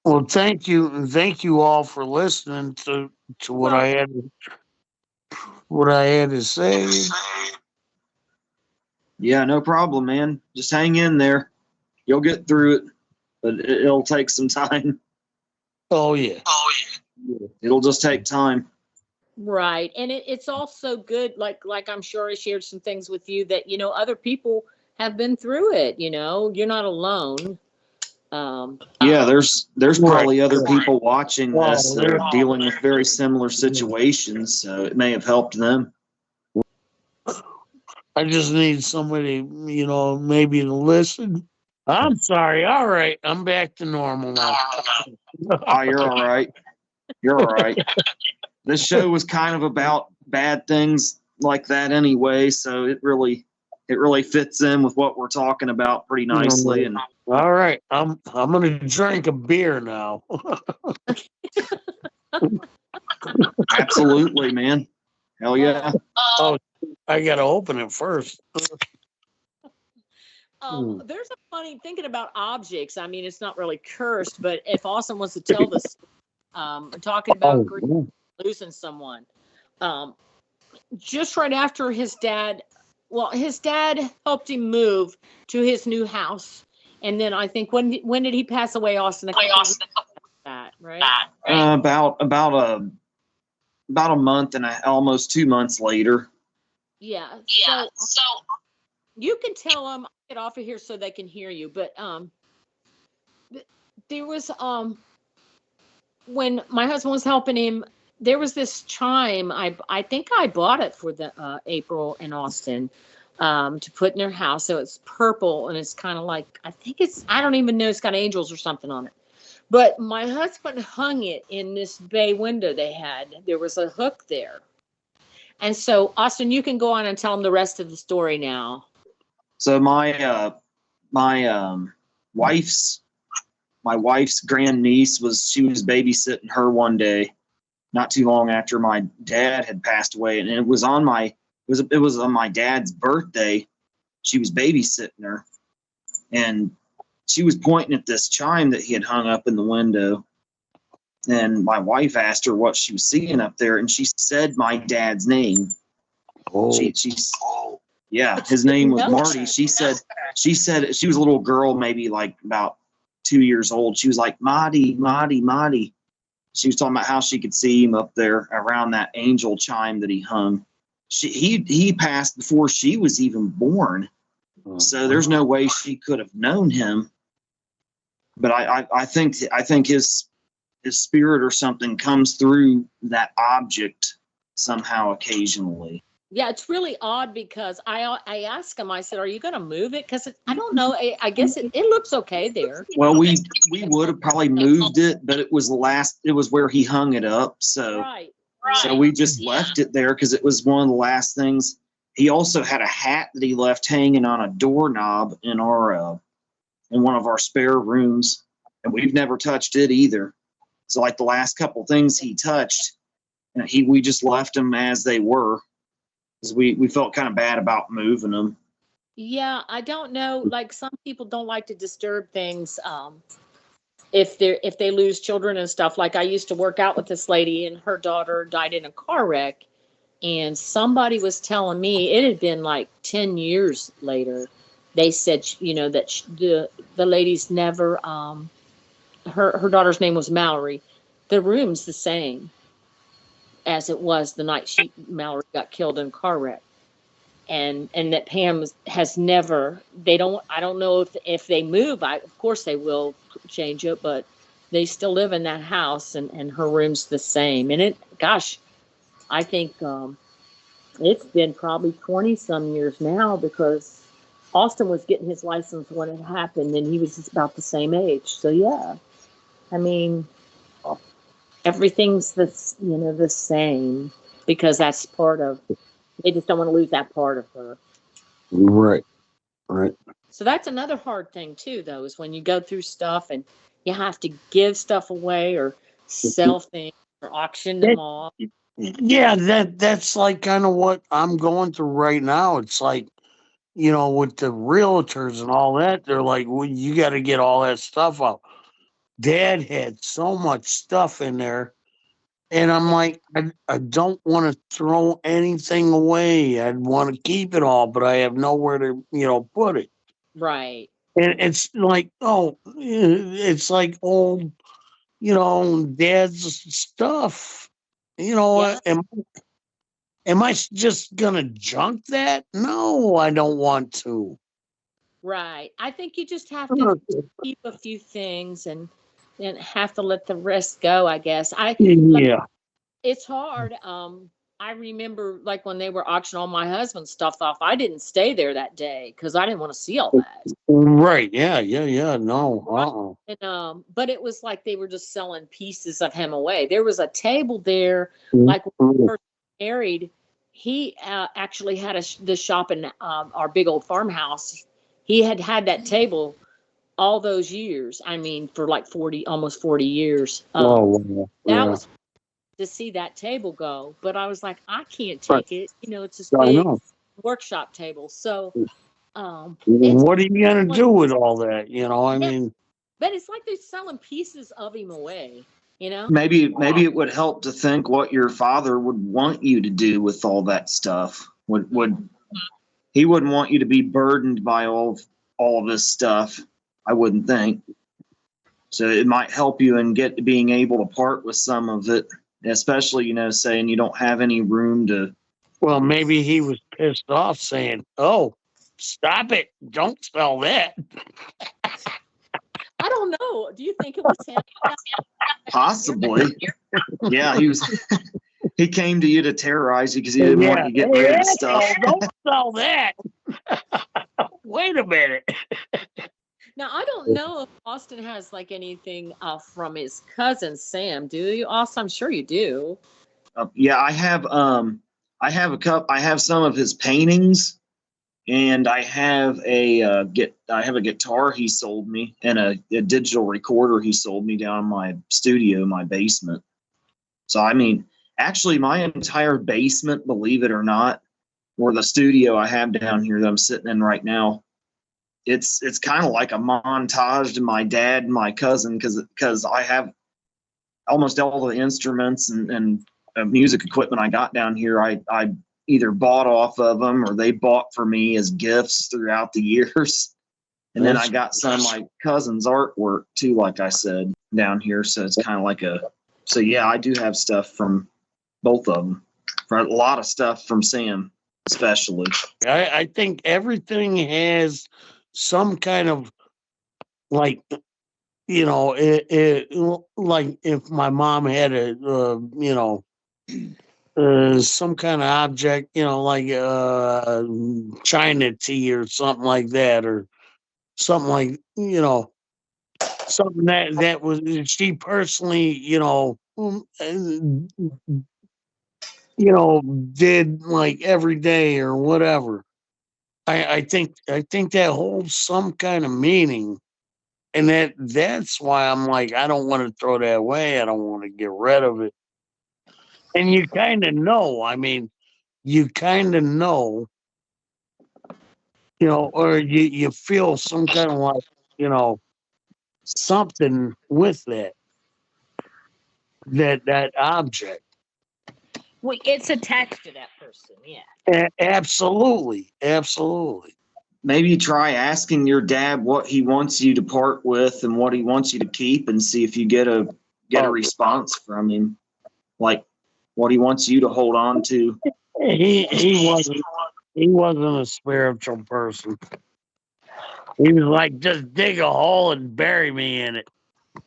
Well, thank you, and thank you all for listening to Well, what I had to say. Yeah, no problem, man. Just hang in there. You'll get through it, but it'll take some time. Oh yeah, It'll just take time. right. And it's also good, like I'm sure I shared some things with you that, other people have been through it, you're not alone. Um, Yeah, there's right. probably other people watching this Well, that are dealing with very similar situations, so it may have helped them. I just need somebody, maybe to listen. I'm sorry. All right, I'm back to normal now. Oh, you're all right. You're all right. This show was kind of about bad things like that anyway, so it really fits in with what we're talking about pretty nicely. And All right, I'm gonna drink a beer now. absolutely, man. Hell yeah. Oh, I gotta open it first. there's a funny thinking about objects. I mean, it's not really cursed, but if Austin wants to tell this, talking about losing someone, um, just right after his dad, his dad helped him move to his new house, and then I think when did he pass away, Austin? That right? About a month and almost 2 months later. Yeah. So you can tell them get off of here so they can hear you, but there was when my husband was helping him, there was this chime. I think I bought it for the April and Austin to put in their house. So it's purple and it's kind of like, I don't even know, it's got angels or something on it. But my husband hung it in this bay window they had. There was a hook there. And so, Austin, you can go on and tell them the rest of the story now. So my wife's grandniece was babysitting her one day, not too long after my dad had passed away, and it was on my dad's birthday. She was babysitting her, and she was pointing at this chime that he had hung up in the window. And my wife asked her what she was seeing up there, and she said my dad's name. Yeah, his name was Marty. She said she was a little girl, maybe like about 2 years old. She was like, Marty, Marty, Marty. She was talking about how she could see him up there around that angel chime that he hung. He passed before she was even born, so there's no way she could have known him. But I think his spirit or something comes through that object somehow occasionally. Yeah, it's really odd because I asked him, I said, are you going to move it? Because I don't know. I guess it looks okay there. Well, we would have probably moved it, but it was where he hung it up. So, right. So we just left it there because it was one of the last things. He also had a hat that he left hanging on a doorknob in one of our spare rooms, and we've never touched it either. So like the last couple things he touched, we just left them as they were. Because we felt kind of bad about moving them. Yeah, I don't know. Like some people don't like to disturb things if they lose children and stuff. Like I used to work out with this lady, and her daughter died in a car wreck, and somebody was telling me it had been like 10 years later. They said that the lady's never her daughter's name was Mallory. The room's the same as it was the night Mallory got killed in a car wreck. And that Pam has never, I don't know if they move, of course they will change it, but they still live in that house and her room's the same. And I think it's been probably 20 some years now because Austin was getting his license when it happened and he was just about the same age. So yeah, I mean, everything's the same because that's part of, they just don't want to lose that part of her. Right. So that's another hard thing too, though, is when you go through stuff and you have to give stuff away or sell things or auction them off. Yeah, that's like kind of what I'm going through right now. It's like, with the realtors and all that, they're like, well, you got to get all that stuff out. Dad had so much stuff in there. And I'm like, I don't want to throw anything away. I'd want to keep it all, but I have nowhere to, put it. Right. And it's like, it's like old, dad's stuff. Yeah. Am I just gonna junk that? No, I don't want to. Right. I think you just have to keep a few things and have to let the rest go, I guess. Yeah. It's hard. I remember like when they were auctioning all my husband's stuff off, I didn't stay there that day because I didn't want to see all that. Right. Yeah. No. And but it was like they were just selling pieces of him away. There was a table there, like when we first married. He actually had the shop in our big old farmhouse. He had that table all those years. I mean, for like 40, almost 40 years. That was to see that table go, but I was like, I can't take it. It's this I big know. workshop table. So, it's What are you gonna like, do with all that? I yeah, mean, but it's like they're selling pieces of him away. Maybe it would help to think what your father would want you to do with all that stuff. Would he wouldn't want you to be burdened by all of this stuff, I wouldn't think. So it might help you in being able to part with some of it, especially, saying you don't have any room to. well, maybe he was pissed off saying, "Oh, stop it. Don't sell that." I don't know. Do you think it was him? Possibly. Yeah, he came to you to terrorize you because he didn't want you to get rid of the stuff. Don't sell that. Wait a minute. Now, I don't know if Austin has like anything from his cousin Sam. Do you, Austin? I'm sure you do. Yeah, I have some of his paintings, and I have a guitar he sold me, and a digital recorder he sold me down in my studio, my basement. So I mean, actually, my entire basement, believe it or not, or the studio I have down here that I'm sitting in right now, it's kind of like a montage to my dad and my cousin because I have almost all the instruments and music equipment I got down here. I either bought off of them or they bought for me as gifts throughout the years. And then I got some of my cousin's artwork too, like I said, down here. So it's kind of like so yeah, I do have stuff from both of them. For a lot of stuff from Sam, especially. I think everything has some kind of like, like if my mom had some kind of object, like China tea or something like that, or something like, something that was she personally, did like every day or whatever. I think that holds some kind of meaning, and that's why I'm like, I don't want to throw that away. I don't want to get rid of it. And you kind of know. I mean, you kind of know, or you feel some kind of like, something with that object. Well, it's attached to that person. Yeah. Absolutely. Maybe try asking your dad what he wants you to part with and what he wants you to keep, and see if you get a response from him, like what he wants you to hold on to. He wasn't a spiritual person. He was like, just dig a hole and bury me in it.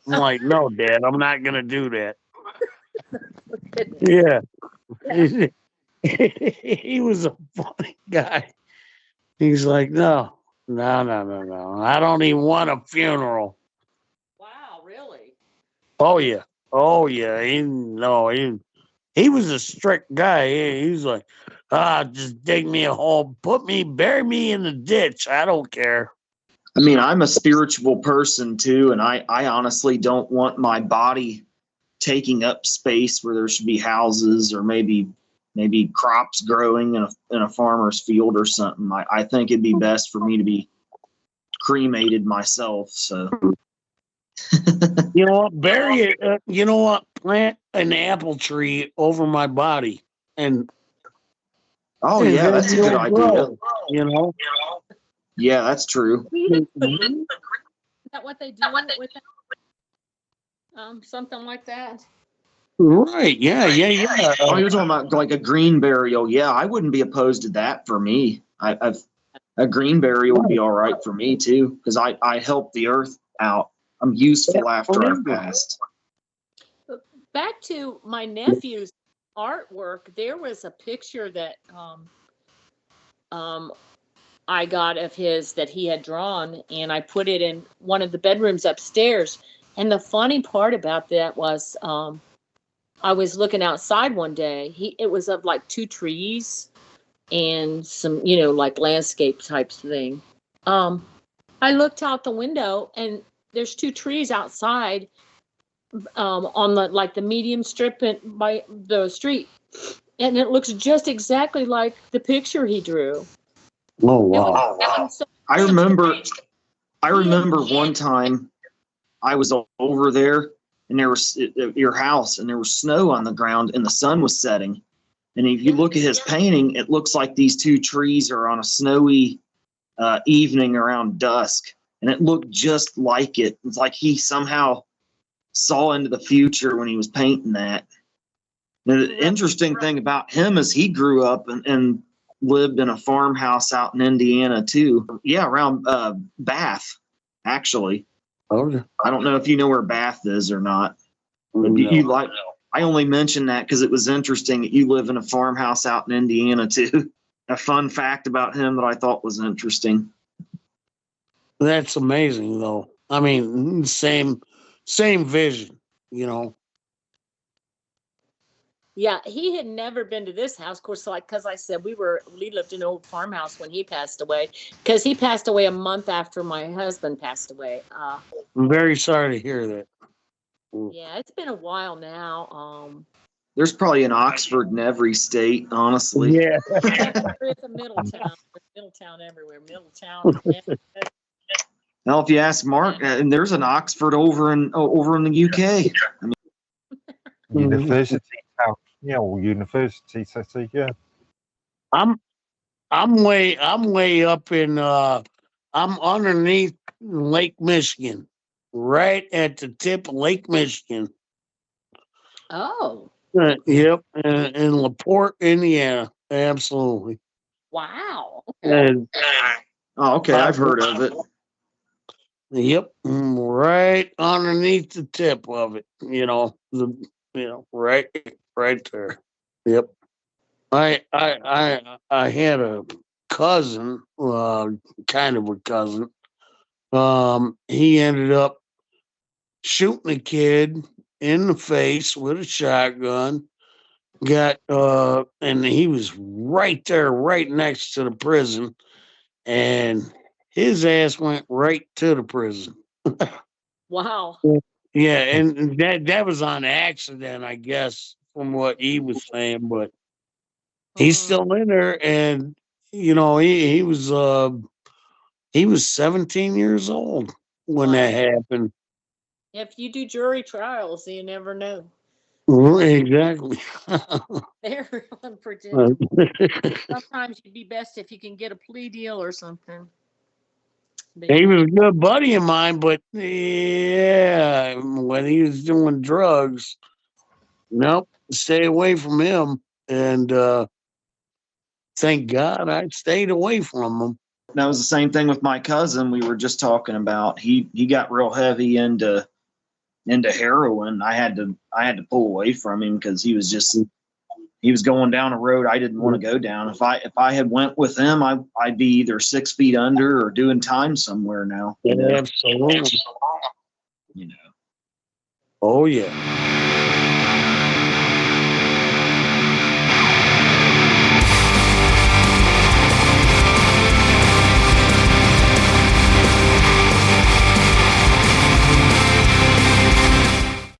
I'm like, no, Dad, I'm not gonna do that. Yeah. He was a funny guy. He's like, no. I don't even want a funeral. Wow, really? Oh yeah. He was a strict guy. He was like, just dig me a hole, bury me in the ditch. I don't care. I mean, I'm a spiritual person too, and I honestly don't want my body taking up space where there should be houses or maybe crops growing in a farmer's field or something. I think it'd be best for me to be cremated myself. So You know what? Bury it. You know what? Plant an apple tree over my body, and Oh and yeah, then that's a good it'll idea. grow. You know. Yeah, that's true. Is that what they do with that? Something like that. Right? Yeah. Oh, you're talking about like a green burial. Yeah, I wouldn't be opposed to that for me. A green burial would be all right for me too, because I help the earth out. I'm useful after I've passed. Back to my nephew's artwork, there was a picture that I got of his that he had drawn, and I put it in one of the bedrooms upstairs. And the funny part about that was I was looking outside one day. It was of like 2 trees and some, like landscape type thing. I looked out the window, and there's 2 trees outside on the medium strip by the street, and it looks just exactly like the picture he drew. Oh wow! I remember one time I was over there, and there was at your house, and there was snow on the ground, and the sun was setting. And if you look at his painting, it looks like these 2 trees are on a snowy evening around dusk, and it looked just like it. It's like he somehow saw into the future when he was painting that. The interesting thing about him is he grew up and lived in a farmhouse out in Indiana too. Yeah, around Bath, actually. Okay. I don't know if you know where Bath is or not. But I only mentioned that because it was interesting that you live in a farmhouse out in Indiana too. A fun fact about him that I thought was interesting. That's amazing, though. I mean, same vision, you know. Yeah, he had never been to this house, of course. Because I said we lived in an old farmhouse when he passed away. Because he passed away a month after my husband passed away. I'm very sorry to hear that. Yeah, it's been a while now. There's probably an Oxford in every state, honestly. Yeah. There's a Middletown. There's Middletown everywhere. Middletown. Now, if you ask Mark, and there's an Oxford over in the UK. University town, or university city, yeah. I'm way up in I'm underneath Lake Michigan, right at the tip of Lake Michigan. Oh. Yep, in LaPorte, Indiana. Absolutely. Wow. And, okay, I've heard of it. Yep, right underneath the tip of it. Right there. Yep. I had a cousin, kind of a cousin. He ended up shooting a kid in the face with a shotgun. And he was right there, right next to the prison, and his ass went right to the prison. Wow. Yeah, and that was on accident, I guess, from what he was saying, but he's still in there, and he was 17 years old when that happened. If you do jury trials, you never know. Exactly. They're unpredictable. Sometimes it'd be best if you can get a plea deal or something. He was a good buddy of mine, but yeah, when he was doing drugs, nope, stay away from him. And thank God I stayed away from him. That was the same thing with my cousin we were just talking about. He got real heavy into heroin. I had to pull away from him because he was going down a road I didn't want to go down. If I had went with him, I'd be either 6 feet under or doing time somewhere now. Absolutely. You know. Oh yeah.